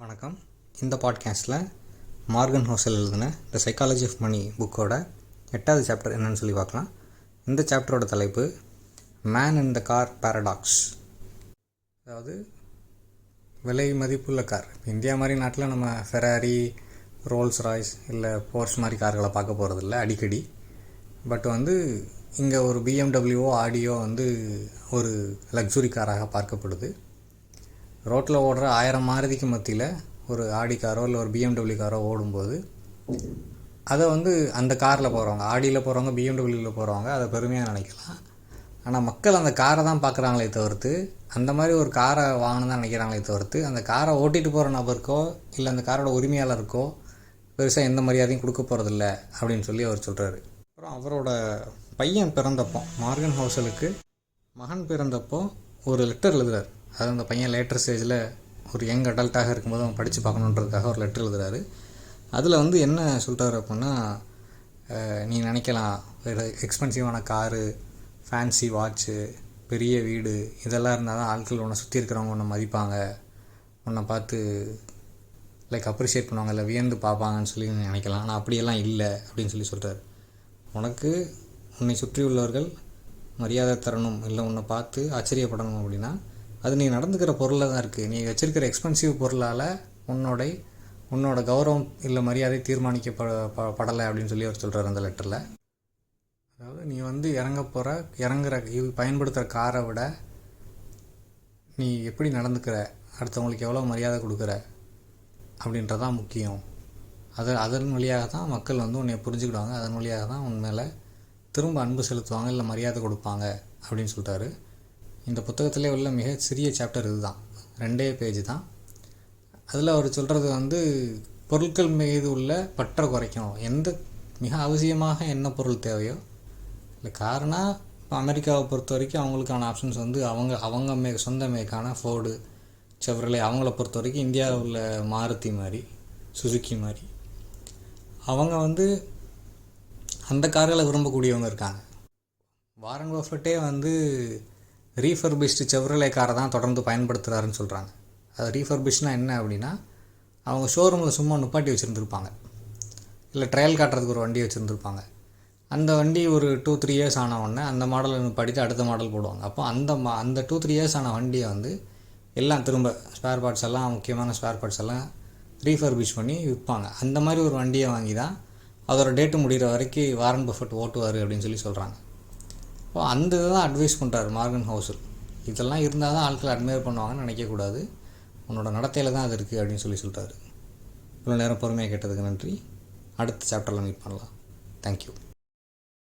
வணக்கம். இந்த பாட்காஸ்ட்டில் மார்கன் ஹோசல் எழுதின த சைக்காலஜி ஆஃப் மணி புக்கோட 8வது சாப்டர் என்னன்னு சொல்லி பார்க்கலாம். இந்த சாப்டரோட தலைப்பு man in the car paradox. அதாவது விலை மதிப்புள்ள கார். இந்தியா மாதிரி நாட்டில் நம்ம ஃபெராரி, ரோல்ஸ் ராய்ஸ் இல்லை போர்ஸ் மாதிரி கார்களை பார்க்க போகிறதில்ல அடிக்கடி. பட் இங்கே ஒரு பிஎம்டபிள்யூஓ ஆடியோ ஒரு லக்ஸுரி காராக பார்க்கப்படுது. ரோட்டில் ஓடுற 1000 மாருதிக்கு மத்தியில் ஒரு ஆடி காரோ இல்லை ஒரு பிஎம்டபிள்யூ காரோ ஓடும்போது அதை அந்த காரில் போகிறவங்க, ஆடியில் போகிறவங்க, பிஎம்டபிள்யூவில் போகிறவங்க அதை பெருமையாக நினைக்கலாம். ஆனால் மக்கள் அந்த காரை தான் பார்க்குறாங்களே தவிர்த்து, அந்த மாதிரி ஒரு காரை வாங்கணும் தான் நினைக்கிறாங்களே தவிர்த்து, அந்த காரை ஓட்டிகிட்டு போகிற நபருக்கோ இல்லை அந்த காரோட உரிமையாளருக்கோ பெருசாக எந்த மரியாதையும் கொடுக்க போகிறதில்ல அப்படின்னு சொல்லி அவர் சொல்கிறாரு. அப்புறம் அவரோட பையன் பிறந்தப்போ, மார்கன் ஹோசலுக்கு மகன் பிறந்தப்போ ஒரு லெட்டர் எழுதுறாரு. அது அந்த பையன் லேட்டர் ஸ்டேஜில் ஒரு யங் அடல்ட்டாக இருக்கும்போது அவன் படித்து பார்க்கணுன்றதுக்காக ஒரு லெட்டர் எழுதுறாரு. அதில் என்ன சொல்கிறாரு அப்படின்னா, நீ நினைக்கலாம் எக்ஸ்பென்சிவான காரு, ஃபேன்சி வாட்ச்சு, பெரிய வீடு இதெல்லாம் இருந்தால் தான் ஆட்கள் உன்னை சுற்றி இருக்கிறவங்க உன்னை மதிப்பாங்க, உன்னை பார்த்து அப்ரிஷியேட் பண்ணுவாங்க, இல்லை வியந்து பார்ப்பாங்கன்னு சொல்லி நீ நினைக்கலாம். ஆனால் அப்படியெல்லாம் இல்லை அப்படின்னு சொல்லி சொல்கிறார். உனக்கு உன்னை சுற்றி உள்ளவர்கள் மரியாதை தரணும், இல்லை உன்னை பார்த்து ஆச்சரியப்படணும் அப்படின்னா அது நீ நடந்துக்கிற பொருளில் தான் இருக்குது. நீ வச்சுருக்கிற எக்ஸ்பென்சிவ் பொருளால் உன்னோட கௌரவம் இல்லை மரியாதை தீர்மானிக்கப்படலை அப்படின்னு சொல்லி அவர் சொல்கிறார் அந்த லெட்டரில். அதாவது நீ இறங்குற பயன்படுத்துகிற காரை விட நீ எப்படி நடந்துக்கிற, அடுத்தவங்களுக்கு எவ்வளோ மரியாதை கொடுக்குற அப்படின்றதான் முக்கியம். அதன் வழியாக தான் மக்கள் உன்னை புரிஞ்சுக்கிடுவாங்க, அதன் வழியாக தான் உன் மேலே திரும்ப அன்பு செலுத்துவாங்க, இல்லை மரியாதை கொடுப்பாங்க அப்படின்னு சொல்லிட்டாரு. இந்த புத்தகத்திலே உள்ள மிக சிறிய சாப்டர் இதுதான், 2 பேஜ் தான். அதில் அவர் சொல்கிறது பொருட்கள் மீது உள்ள பற்றை குறைக்கணும். மிக அவசியமாக என்ன பொருள் தேவையோ, இல்லை காரணம் இப்போ அமெரிக்காவை பொறுத்த வரைக்கும் அவங்களுக்கான ஆப்ஷன்ஸ் அவங்க சொந்த மேக்கான ஃபோர்டு, செவ்ரலே. அவங்கள பொறுத்த வரைக்கும் இந்தியாவில் உள்ள மாருதி மாதிரி, சுசுக்கி மாதிரி அவங்க அந்த கார்களை விரும்பக்கூடியவங்க இருக்காங்க. வாரன் பஃபெட்டே ரீஃபர்பிஷ்டு செவ்ரலே காரை தான் தொடர்ந்து பயன்படுத்துகிறாருன்னு சொல்கிறாங்க. அது ரீஃபர்பிஷ்னால் என்ன அப்படின்னா, அவங்க ஷோரூமில் சும்மா நுப்பாட்டி வச்சுருந்துருப்பாங்க, இல்லை ட்ரையல் காட்டுறதுக்கு ஒரு வண்டி வச்சுருந்துருப்பாங்க. அந்த வண்டி ஒரு 2-3 இயர்ஸ் ஆன உடனே அந்த மாடலை படித்து அடுத்த மாடல் போடுவாங்க. அப்போ அந்த 2-3 இயர்ஸ் ஆன வண்டியை எல்லாம் திரும்ப ஸ்பேர் பார்ட்ஸ் எல்லாம், முக்கியமான ஸ்பேர் பார்ட்ஸ் எல்லாம் ரீஃபர்பிஷ் பண்ணி விற்பாங்க. அந்த மாதிரி ஒரு வண்டியை வாங்கி தான் அதோட டேட்டு முடிகிற வரைக்கும் வாரன் பஃபெட் ஓட்டுவார் அப்படின்னு சொல்லி சொல்கிறாங்க. அப்போ அந்த இதை தான் அட்வைஸ் பண்ணுறாரு மார்கன் ஹோசல். இதெல்லாம் இருந்தால் தான் ஆட்கள் அட்மையர் பண்ணுவாங்கன்னு நினைக்கக்கூடாது, உன்னோட நடத்தையில் தான் அது இருக்குது அப்படின்னு சொல்லி சொல்கிறாரு. இவ்வளோ நேரம் பொறுமையாக கேட்டதுக்கு நன்றி. அடுத்த சாப்டரில் மீட் பண்ணலாம். தேங்க்யூ.